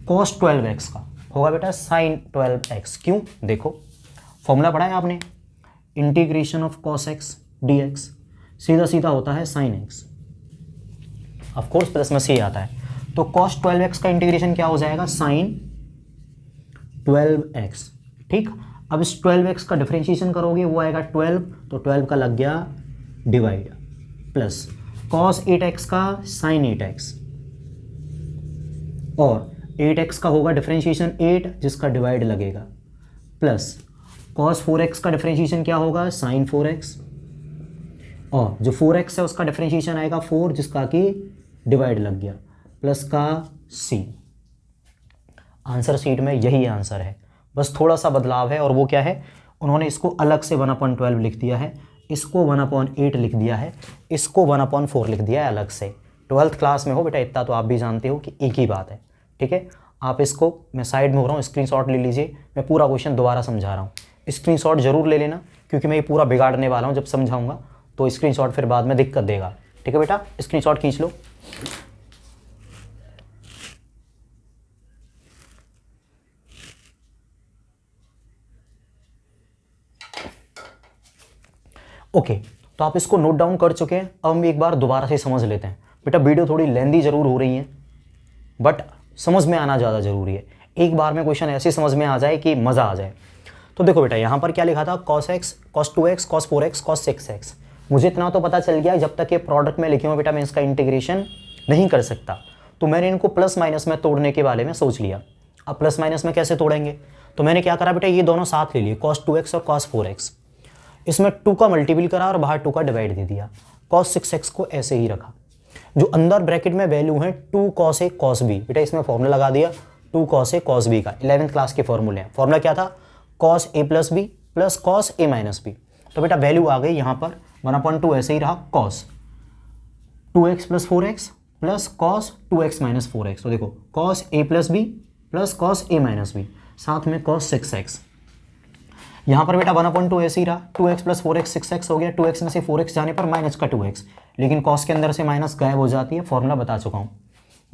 कॉस 12x का होगा बेटा साइन 12x। क्यों, देखो फॉर्मूला पढ़ा है आपने, integration of cos x dx सीधा सीधा होता है sine x, of course plus में से आता है। तो कॉस 12x का इंटीग्रेशन क्या हो जाएगा, साइन 12x, ठीक। अब इस 12x का डिफरेंशिएशन करोगे वो आएगा 12, तो 12 का लग गया डिवाइड, प्लस cos 8x का sin 8x, और 8x का होगा डिफरेंशिएशन 8 जिसका डिवाइड लगेगा, प्लस cos 4x का डिफरेंशिएशन क्या होगा sin 4x, और जो 4x है उसका डिफरेंशिएशन आएगा 4 जिसका कि डिवाइड लग गया, प्लस का c। आंसर शीट में यही आंसर है, बस थोड़ा सा बदलाव है, और वो क्या है, उन्होंने इसको अलग से 1/12 लिख दिया है, इसको 1/8 लिख दिया है, इसको 1/4 लिख दिया है अलग से। 12th क्लास में हो बेटा, इतना तो आप भी जानते हो कि एक ही बात है, ठीक है। आप इसको, मैं साइड में हो रहा हूँ, स्क्रीनशॉट ले लीजिए, मैं पूरा क्वेश्चन दोबारा समझा रहा हूँ, स्क्रीनशॉट जरूर ले लेना, क्योंकि मैं ये पूरा बिगाड़ने वाला हूँ जब समझाऊंगा, तो स्क्रीनशॉट फिर बाद में दिक्कत देगा, ठीक है बेटा। स्क्रीनशॉट खींच लो। ओके, तो आप इसको नोट डाउन कर चुके हैं। अब हम एक बार दोबारा से समझ लेते हैं। बेटा वीडियो थोड़ी लेंदी जरूर हो रही है, बट समझ में आना ज़्यादा ज़रूरी है। एक बार में क्वेश्चन ऐसे समझ में आ जाए कि मज़ा आ जाए। तो देखो बेटा यहाँ पर क्या लिखा था, cos x, cos 2x, cos 4x, cos 6x। मुझे इतना तो पता चल गया, जब तक ये प्रोडक्ट में लिखे हुए बेटा मैं इसका इंटीग्रेशन नहीं कर सकता, तो मैंने इनको प्लस माइनस में तोड़ने के बारे में सोच लिया। अब प्लस माइनस में कैसे तोड़ेंगे, तो मैंने क्या करा बेटा, ये दोनों साथ ले लिए, cos 2x और cos 4x। इसमें 2 का मल्टीपल करा और बाहर 2 का डिवाइड दे दिया, cos 6x को ऐसे ही रखा। जो अंदर ब्रैकेट में वैल्यू है 2 cos a cos b, बेटा इसमें फॉर्मूला लगा दिया 2 cos a cos b का, 11th क्लास के फॉर्मूले हैं। फॉर्मूला क्या था, cos a plus b plus cos a minus b। तो बेटा वैल्यू आ गई यहाँ पर 1/2 ऐसे ही रहा, cos 2x plus 4x plus cos 2x minus 4x। तो देखो cos a plus b plus cos a minus b, साथ में cos 6x। यहाँ पर बेटा 1/2 ऐसे ही रहा, 2x प्लस 4x 6x हो गया, 2x में से 4x जाने पर माइनस का 2x, लेकिन कॉस के अंदर से माइनस गायब हो जाती है, फॉर्मूला बता चुका हूँ,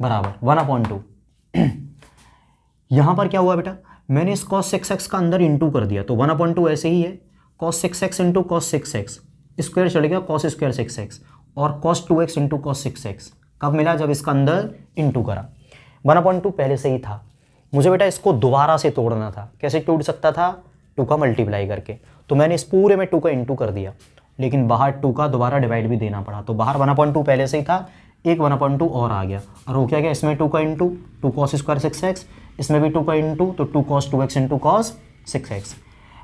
बराबर 1/2। यहाँ पर क्या हुआ बेटा, मैंने इस cos 6x का अंदर इंटू कर दिया, तो 1/2 ऐसे ही है, cos 6x into cos 6x, square चढ़ गया cos स्क्वायर 6x, और cos 2x into cos 6x कब मिला, जब इसका अंदर इंटू करा। 1/2 पहले से ही था, मुझे बेटा इसको दोबारा से तोड़ना था। कैसे टूट सकता था, 2 का मल्टीप्लाई करके, तो मैंने इस पूरे में 2 का इंटू कर दिया, लेकिन बाहर 2 का दोबारा डिवाइड भी देना पड़ा, तो बाहर 1/2 पहले से ही था, एक 1/2 और आ गया, और हो क्या गया, इसमें 2 का इंटू 2 cos स्क्वायर 6x, इसमें भी 2 का इंटू, तो 2 cos 2x into cos 6x,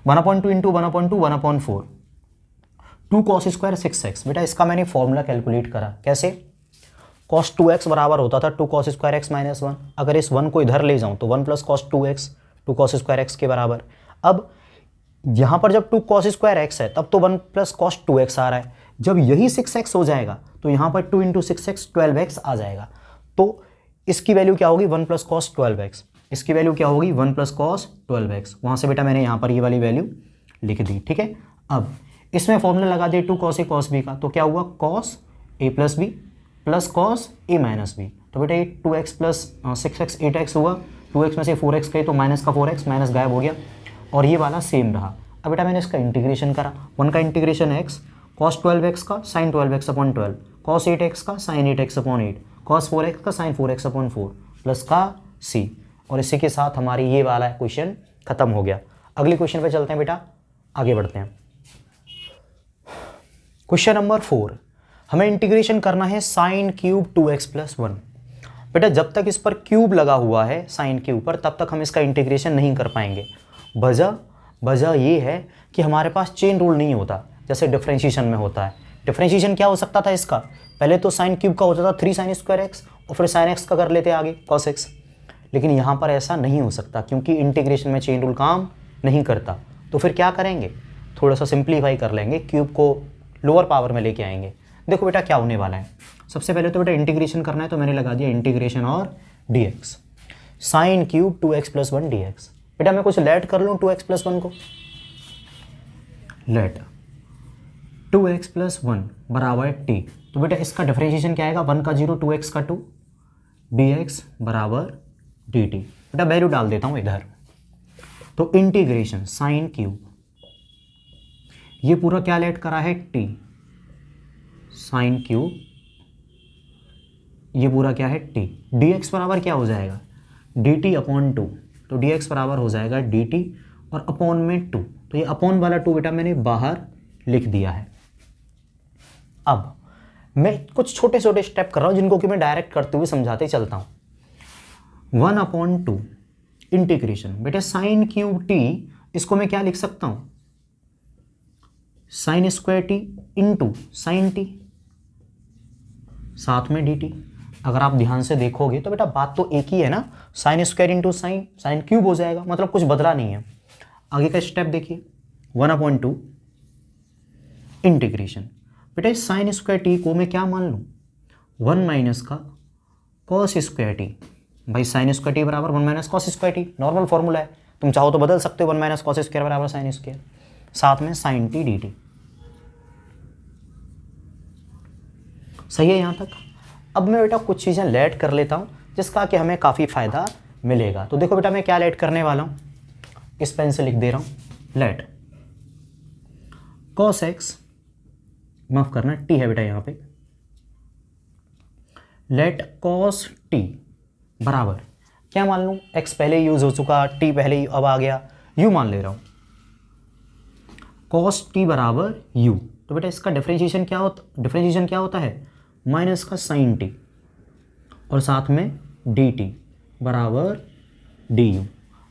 1/2 into 1/2 1/4, 2 cos square 6x। बेटा इसका मैंने फॉर्मूला कैलकुलेट करा, कैसे, cos 2x बराबर होता था 2 cos स्क्वायर x माइनस 1, अगर इस 1 को इधर ले जाऊं तो 1 plus cos 2x 2 cos square x के बराबर। अब यहाँ पर जब 2 cos स्क्वायर x है तब तो 1 प्लस cos 2x आ रहा है, जब यही 6x हो जाएगा तो यहाँ पर 2 इंटू 6x 12x आ जाएगा, तो इसकी वैल्यू क्या होगी, 1 प्लस cos 12x, इसकी वैल्यू क्या होगी, 1 प्लस cos 12x। वहाँ से बेटा मैंने यहाँ पर ये वाली वैल्यू लिख दी, ठीक है। अब इसमें फॉर्मूला लगा दिए 2 cos a cos b का, तो क्या हुआ, cos a plus b plus cos a minus b, तो बेटा ये 2x प्लस 6x 8x हुआ, 2x में से 4x गए तो माइनस का 4x, माइनस गायब हो गया, और ये वाला सेम रहा। अब बेटा मैंने इसका इंटीग्रेशन करा, 1 का इंटीग्रेशन x, cos 12x का sin 12x upon 12, cos 8x का sin 8x upon 8, cos 4x का sin 4x अपॉन 4, प्लस का c, और इसी के साथ हमारी ये वाला क्वेश्चन खत्म हो गया। अगले क्वेश्चन पे चलते हैं बेटा, आगे बढ़ते हैं। क्वेश्चन नंबर 4, हमें इंटीग्रेशन करना है साइन क्यूब 2x प्लस 1। बेटा जब तक इस पर क्यूब लगा हुआ है साइन के ऊपर, तब तक हम इसका इंटीग्रेशन नहीं कर पाएंगे। वजह ये है कि हमारे पास चेन रूल नहीं होता जैसे डिफरेंशिएशन में होता है। डिफरेंशिएशन क्या हो सकता था इसका, पहले तो साइन क्यूब का होता था 3 sin स्क्वायर एक्स, और फिर साइन एक्स का कर लेते आगे cos x, लेकिन यहाँ पर ऐसा नहीं हो सकता क्योंकि इंटीग्रेशन में चेन रूल काम नहीं करता। तो फिर क्या करेंगे, थोड़ा सा सिंप्लीफाई कर लेंगे, क्यूब को लोअर पावर में लेके आएंगे। देखो बेटा क्या होने वाला है, सबसे पहले तो बेटा इंटीग्रेशन करना है, तो मैंने लगा दिया इंटीग्रेशन और dx, sine cube 2x plus 1 dx। बेटा मैं कुछ लेट कर लूँ 2x प्लस 1 को, लेट 2x प्लस 1 बराबर t, तो बेटा इसका डिफरेंशिएशन क्या आएगा, 1 का 0 2x का 2 dx बराबर dt। बेटा वैल्यू डाल देता हूँ इधर, तो इंटीग्रेशन साइन क्यूब, ये पूरा क्या लेट करा है t, साइन क्यूब, ये पूरा क्या है t, dx बराबर क्या हो जाएगा dt अपॉन 2, तो dx बराबर हो जाएगा dt और अपॉन में 2, तो ये अपॉन वाला 2 बेटा मैंने बाहर लिख दिया है। अब मैं कुछ छोटे छोटे स्टेप कर रहा हूँ जिनको कि मैं डायरेक्ट करते हुए समझाते चलता हूँ। 1/2 इंटीग्रेशन, बेटा साइन क्यूब t, इसको मैं क्या लिख सकता हूँ, sine square t into sine t, साथ में dt। अगर आप ध्यान से देखोगे तो बेटा बात तो एक ही है ना, sine square into sine, sine cube हो जाएगा, मतलब कुछ बदला नहीं है। आगे का स्टेप देखिए, 1/2 इंटीग्रेशन, बेटा इस साइन स्क्वायर टी को मैं क्या मान लूँ, 1 माइनस का कॉस स्क्वायर टी। भाई साइन स्क्वायर टी बराबर 1 minus cos square T, normal formula है, तुम चाहो तो बदल सकते हो, 1 माइनस कॉस स्क्वायर बराबर साइन स्क्वायर, साथ में साइन टी डी टी। सही है यहाँ तक। अब मैं बेटा कुछ चीज़ें लेट कर लेता हूँ जिसका कि हमें काफ़ी फ़ायदा मिलेगा। तो देखो बेटा मैं क्या लेट करने वाला हूँ, इस पेन से लिख दे रहा हूँ, लेट cos x, माफ़ करना t है बेटा यहाँ पे, लेट cos t बराबर क्या मान लूँ, x पहले यूज़ हो चुका, t पहले ही अब आ गया, u मान ले रहा हूँ, cos t बराबर u। तो बेटा इसका डिफरेंशिएशन क्या होता है, माइनस का साइन t और साथ में dt बराबर du।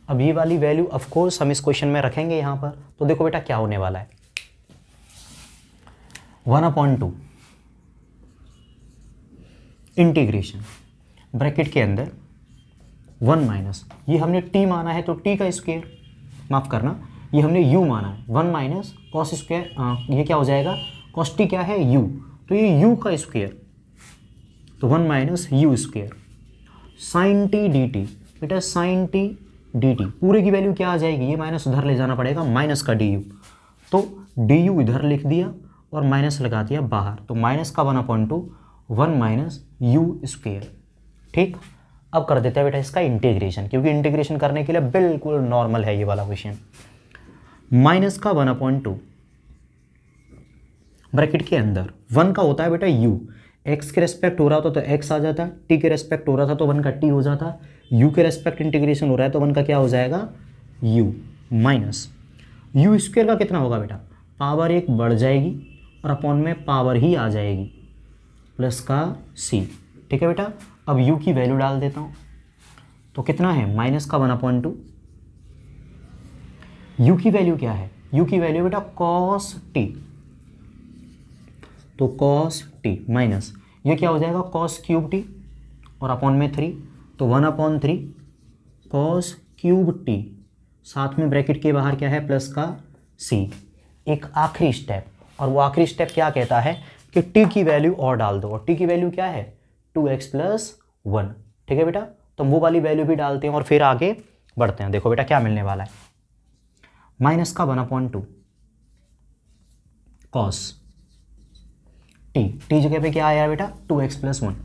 अब ये वाली वैल्यू ऑफ कोर्स हम इस क्वेश्चन में रखेंगे यहाँ पर। तो देखो बेटा क्या होने वाला है, 1/2 इंटीग्रेशन ब्रैकेट के अंदर 1 माइनस, ये हमने t माना है तो t का स्क्वायर, माफ़ करना ये हमने u माना है, 1 माइनस कॉस स्क्वायर, ये क्या हो जाएगा, कॉस t क्या है u, तो ये u का स्क्वायर, तो 1 minus u square, sine t dt। बेटा साइन t dt, पूरे की वैल्यू क्या आ जाएगी, ये माइनस उधर ले जाना पड़ेगा, माइनस का du, तो du इधर लिख दिया और माइनस लगा दिया बाहर, तो माइनस का 1/2 1 माइनस यू स्क्वेयर। ठीक, अब कर देते हैं बेटा इसका इंटीग्रेशन, क्योंकि इंटीग्रेशन करने के लिए बिल्कुल नॉर्मल है ये वाला क्वेश्चन। माइनस का 1/2 ब्रैकेट के अंदर 1 का होता है बेटा u, x के रेस्पेक्ट हो रहा था तो x आ जाता, t के रेस्पेक्ट हो रहा था तो 1 का t हो जाता, u के रेस्पेक्ट इंटीग्रेशन हो रहा है तो 1 का क्या हो जाएगा u, माइनस यू स्क्वेयर का कितना होगा बेटा, पावर 1 बढ़ जाएगी और अपॉन में पावर ही आ जाएगी प्लस का c। ठीक है बेटा, अब u की वैल्यू डाल देता हूँ, तो कितना है माइनस का 1/2, u की वैल्यू क्या है, u की वैल्यू बेटा cos t, तो cos t माइनस ये क्या हो जाएगा cos क्यूब t और अपॉन में 3, तो 1/3 cos क्यूब t, साथ में ब्रैकेट के बाहर क्या है प्लस का c। एक आखिरी स्टेप, और वो आखिरी स्टेप क्या कहता है कि t की वैल्यू और डाल दो, और t की वैल्यू क्या है 2x + 1। ठीक है बेटा, तो वो वाली वैल्यू भी डालते हैं और फिर आगे बढ़ते हैं। देखो बेटा क्या मिलने वाला है, माइनस का 1/2 cos t जगह पे क्या आया बेटा 2x + 1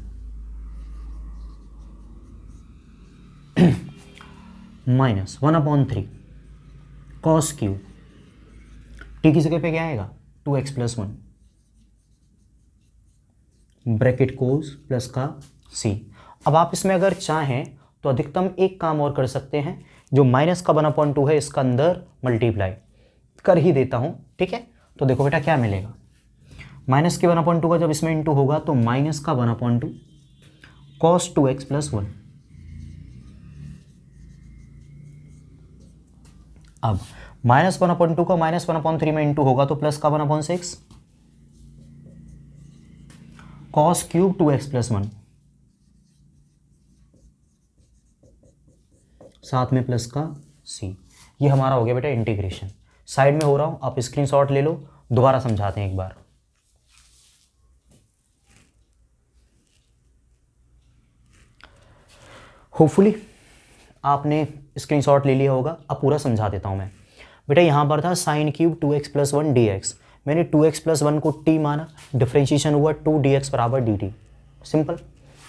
minus 1/3 cos cube, t की जगह पे क्या आएगा 2x + 1 ब्रैकेट कोस प्लस का c। अब आप इसमें अगर चाहें तो अधिकतम एक काम और कर सकते हैं, जो माइनस का 1/2 है इसका अंदर मल्टीप्लाई कर ही देता हूं। ठीक है, तो देखो बेटा क्या मिलेगा, माइनस के 1/2 का जब इसमें इंटू होगा तो माइनस का 1/2 cos 2x + 1। अब माइनस 1/2 का माइनस 1/3 में इंटू होगा तो प्लस का 1/6 cos क्यूब 2x + 1, साथ में प्लस का c। ये हमारा हो गया बेटा इंटीग्रेशन। साइड में हो रहा हूं, आप स्क्रीनशॉट ले लो, दोबारा समझाते हैं एक बार। होपफुली आपने स्क्रीनशॉट ले लिया होगा, अब पूरा समझा देता हूं मैं। बेटा यहाँ पर था साइन क्यूब 2x + 1 dx, मैंने 2x + 1 को t माना, डिफ्रेंशिएशन हुआ 2dx = dt। सिंपल,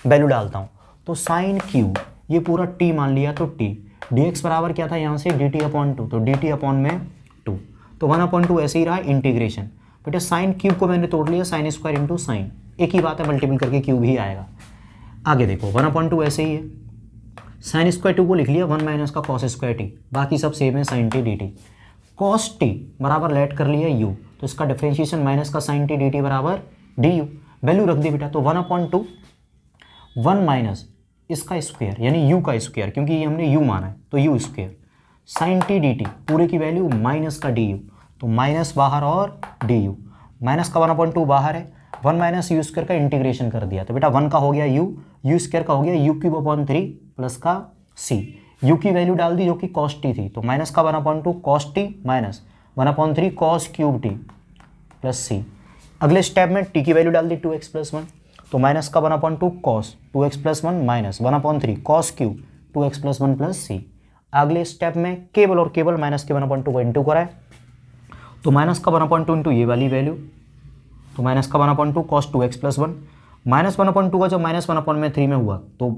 वैल्यू डालता हूँ, तो साइन क्यूब ये पूरा t मान लिया तो t, dx बराबर क्या था यहाँ से dt/2, तो dt/2, तो 1/2 ऐसे ही रहा इंटीग्रेशन। बेटा साइन क्यूब को मैंने तोड़ लिया साइन स्क्वायर इंटू साइन, एक ही बात है, मल्टीपल करके क्यूब ही आएगा। आगे देखो 1/2 ऐसे ही है, साइन स्क्वायर 2 को लिख लिया 1 माइनस का cos स्क्वायर t, बाकी सब सेम है sine t dt। cos t बराबर लेट कर लिया u, तो इसका डिफ्रेंशिएशन माइनस का साइन t dt बराबर du, वैल्यू रख दी बेटा, तो 1/2 1 माइनस इसका स्क्वायर यानी u का स्क्वायर, क्योंकि ये हमने u माना है तो u square sine t dt पूरे की वैल्यू माइनस का du, तो माइनस बाहर और du, माइनस का 1/2 बाहर है, 1 माइनस यू स्क्वायर का इंटीग्रेशन कर दिया, तो बेटा 1 का हो गया u स्क्वायर का हो गया u³ प्लस का c। u की वैल्यू डाल दी जो कि cos t थी, तो माइनस का 1/2 cos t minus 1/3 cos cube t plus c। अगले स्टेप में t की वैल्यू डाल दी 2x + 1, तो माइनस का 1/2 cos 2x + 1 minus 1/3 cos cube 2x + 1 plus c। अगले स्टेप में केवल और केवल माइनस के 1/2 को इंटू कराए, तो माइनस का 1/2 इंटू ये वाली वैल्यू, तो माइनस का 1/2 cos 2x + 1 माइनस 1/2 का जब माइनस 1/3 में हुआ तो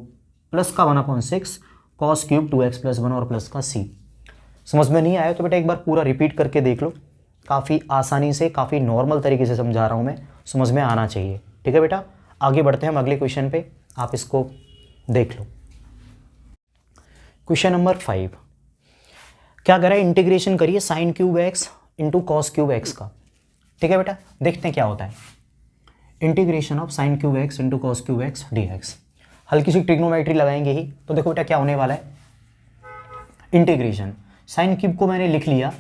प्लस का 1/6 cos क्यूब 2x + 1 और प्लस का c। समझ में नहीं आया तो बेटा एक बार पूरा रिपीट करके देख लो, काफ़ी आसानी से काफ़ी नॉर्मल तरीके से समझा रहा हूँ मैं, समझ में आना चाहिए। ठीक है बेटा, आगे बढ़ते हैं हम अगले क्वेश्चन पे, आप इसको देख लो। क्वेश्चन नंबर 5 क्या कह रहा है, इंटीग्रेशन करिए sine cube x into cos cube x का। ठीक है बेटा, देखते हैं क्या होता है। Integration of sine cube x into cos cube x dx, हल्की सी ट्रिग्नोमेट्री लगाएंगे ही, तो देखो बेटा क्या होने वाला है। इंटीग्रेशन साइन क्यूब को मैंने लिख लिया,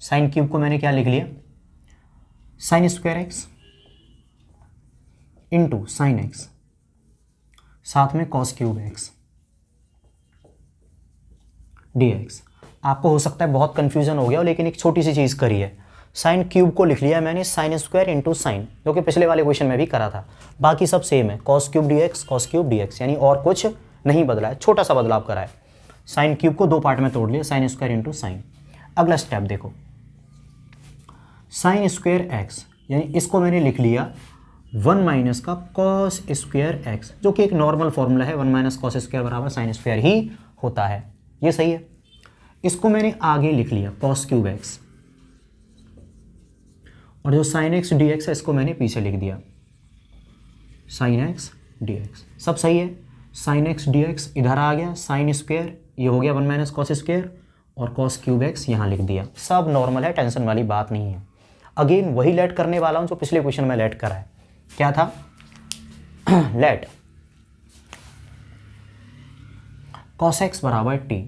साइन क्यूब को मैंने क्या लिख लिया, sine square x into sine x साथ में कॉस क्यूब x dx। आपको हो सकता है बहुत कंफ्यूजन हो गया हो, लेकिन एक छोटी सी चीज़ करी है, साइन क्यूब को लिख लिया मैंने साइन स्क्वायर इंटू साइन, जो कि पिछले वाले क्वेश्चन में भी करा था, बाकी सब सेम है, cos cube dx cos cube dx, यानी और कुछ नहीं बदला है, छोटा सा बदलाव करा है। साइन क्यूब को दो पार्ट में तोड़ लिया, साइन स्क्वायर इंटू साइन। अगला स्टेप देखो, साइन स्क्वायर एक्स, यानी इसको मैंने लिख लिया 1 माइनस का कॉस स्क्वायर एक्स, जो कि एक नॉर्मल फॉर्मूला है, 1 माइनस कॉस स्क्वायर बराबर साइन स्क्वायर ही होता है, ये सही है। इसको मैंने आगे लिख लिया कॉस क्यूब एक्स, और जो साइन एक्स डी एक्स है इसको मैंने पीछे लिख दिया साइन एक्स डी एक्स, सब सही है। साइन एक्स डी एक्स इधर आ गया, साइन स्क्वायर ये हो गया 1 माइनस कॉस स्क्वायर, और कॉस क्यूब एक्स यहाँ लिख दिया, सब नॉर्मल है, टेंशन वाली बात नहीं है। अगेन वही लेट करने वाला हूँ जो पिछले क्वेश्चन में लेट करा है, क्या था लेट कॉस एक्स बराबर टी।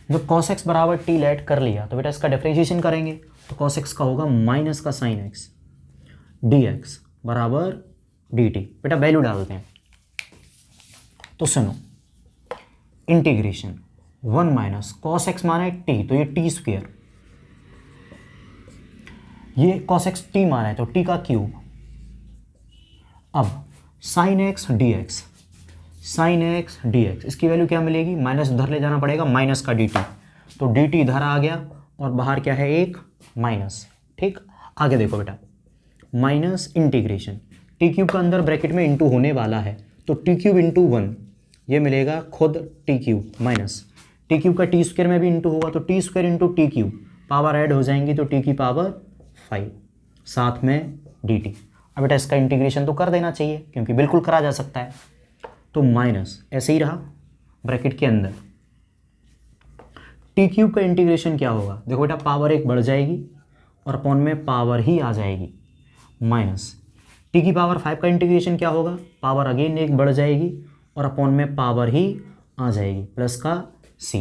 जब कॉस एक्स बराबर टी लेट कर लिया तो बेटा इसका डिफरेंशिएशन करेंगे, तो कॉस एक्स का होगा माइनस का साइन एक्स डी एक्स बराबर डी टी। बेटा वैल्यू डालते हैं, तो सुनो, इंटीग्रेशन 1 माइनस कॉस एक्स माना है टी, तो ये टी स्क्वायर, ये कॉस एक्स टी माना है तो टी का क्यूब। अब sine x D x, sine x D x, इसकी वैल्यू क्या मिलेगी, माइनस उधर ले जाना पड़ेगा, माइनस का डी टी, तो डी टी इधर आ गया और बाहर क्या है एक माइनस। ठीक, आगे देखो बेटा, माइनस इंटीग्रेशन टी क्यूब का अंदर ब्रैकेट में इंटू होने वाला है, तो टी क्यूब इंटू 1 ये मिलेगा खुद T cube, minus T cube का टी स्क्वायर में भी इंटू होगा, तो T square into T cube, power add हो जाएंगी तो टी की पावर 5, साथ में डी टी। अब बेटा इसका इंटीग्रेशन तो कर देना चाहिए क्योंकि बिल्कुल करा जा सकता है, तो माइनस ऐसे ही रहा ब्रैकेट के अंदर, टी क्यूब का इंटीग्रेशन क्या होगा, देखो बेटा पावर 1 बढ़ जाएगी और अपॉन में पावर ही आ जाएगी, माइनस टी की पावर 5 का इंटीग्रेशन क्या होगा, पावर अगेन 1 बढ़ जाएगी और अपॉन में पावर ही आ जाएगी, प्लस का सी।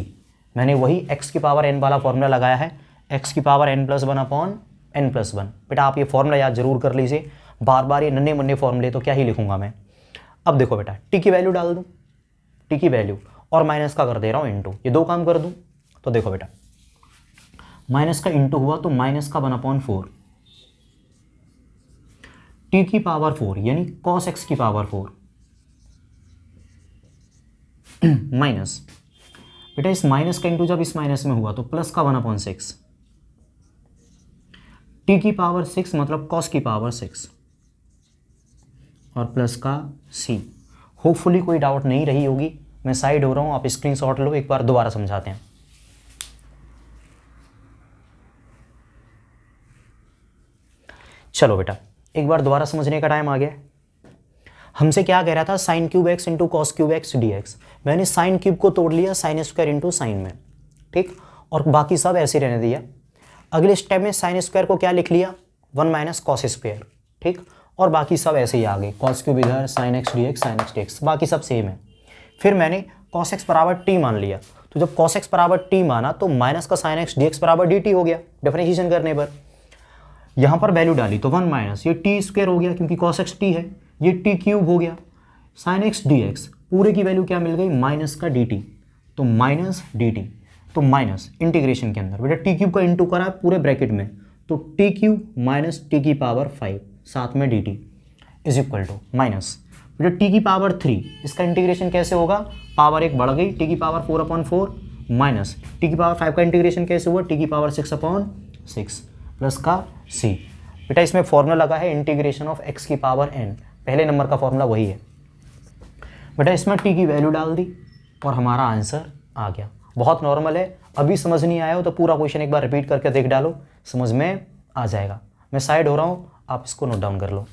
मैंने वही x की पावर n वाला फॉर्मूला लगाया है, x की पावर n+1 अपॉन n+1। बेटा आप ये फॉर्मूला याद जरूर कर लीजिए, बार बार ये नन्हे मुन्ने फॉर्मूले तो क्या ही लिखूंगा मैं। अब देखो बेटा टी की वैल्यू डाल दूँ, टी की वैल्यू और माइनस का कर दे रहा हूँ इंटू, ये दो काम कर दूँ, तो देखो बेटा माइनस का इंटू हुआ तो माइनस का 1/4, टी की पावर 4 यानी कॉस एक्स की पावर 4 माइनस, बेटा इस माइनस का इंटू जब इस माइनस में हुआ तो प्लस का 1/6, टी की पावर 6 मतलब कॉस की पावर 6 और प्लस का सी। होपफुली कोई डाउट नहीं रही होगी, मैं साइड हो रहा हूँ, आप स्क्रीनशॉट लो, एक बार दोबारा समझाते हैं। चलो बेटा एक बार दोबारा समझने का टाइम आ गया। हमसे क्या कह रहा था, sine cube x into cos cube x D x, मैंने साइन क्यूब को तोड़ लिया साइन स्क्वायर इंटू साइन में, ठीक, और बाकी सब ऐसे रहने दिया। अगले स्टेप में साइन स्क्वायर को क्या लिख लिया, 1 माइनस कॉस स्क्वायर, ठीक, और बाकी सब ऐसे ही आ गए, कॉस क्यूब इधर, sine x D x, sine x D x, बाकी सब सेम है। फिर मैंने कॉस एक्स बराबर टी मान लिया, तो जब कॉस एक्स बराबर टी माना तो माइनस का साइन एक्स डी एक्स बराबर डी टी हो गया डिफरेंशिएशन करने पर। यहाँ पर वैल्यू डाली तो 1 माइनस ये टी स्क्वायर हो गया क्योंकि कॉस एक्स टी है, ये टी क्यूब हो गया, साइन एक्स डी एक्स पूरे की वैल्यू क्या मिल गई, माइनस का डी टी, तो माइनस डी टी, तो माइनस इंटीग्रेशन के अंदर बेटा टी क्यूब का इंटू करा पूरे ब्रैकेट में, तो टी क्यूब माइनस टी की पावर 5 साथ में d t is equal to minus बेटा टी की पावर 3, इसका इंटीग्रेशन कैसे होगा, पावर 1 बढ़ गई, टी की पावर 4/4 माइनस टी की पावर 5 का इंटीग्रेशन कैसे हुआ, टी की पावर 6/6 प्लस का सी। बेटा इसमें फॉर्मूला लगा है इंटीग्रेशन ऑफ एक्स की पावर n, पहले नंबर का फॉर्मूला वही है। बेटा इसमें टी की वैल्यू डाल दी और हमारा आंसर आ गया, बहुत नॉर्मल है। अभी समझ नहीं आया हो तो पूरा क्वेश्चन एक बार रिपीट करके देख डालो, समझ में आ जाएगा। मैं साइड हो रहा हूँ, आप इसको नोट डाउन कर लो।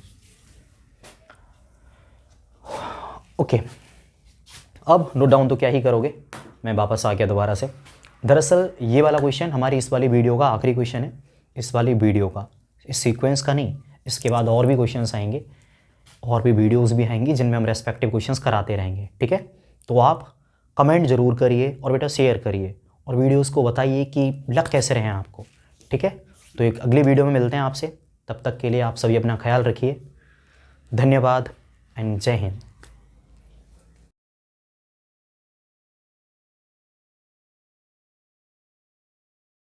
ओके, अब नोट डाउन तो क्या ही करोगे, मैं वापस आ गया दोबारा से। दरअसल ये वाला क्वेश्चन हमारी इस वाली वीडियो का आखिरी क्वेश्चन है, इस वाली वीडियो का, इस सीक्वेंस का नहीं, इसके बाद और भी क्वेश्चंस आएंगे, और भी वीडियोस भी आएंगी जिनमें हम रेस्पेक्टिव क्वेश्चंस कराते रहेंगे, ठीक है। तो आप कमेंट जरूर करिए और बेटा शेयर करिए और वीडियोस को बताइए कि लग कैसे रहे हैं आपको, ठीक है। तो एक अगली वीडियो में मिलते हैं आपसे, तब तक के लिए आप सभी अपना ख्याल रखिए। धन्यवाद एंड जय हिंद।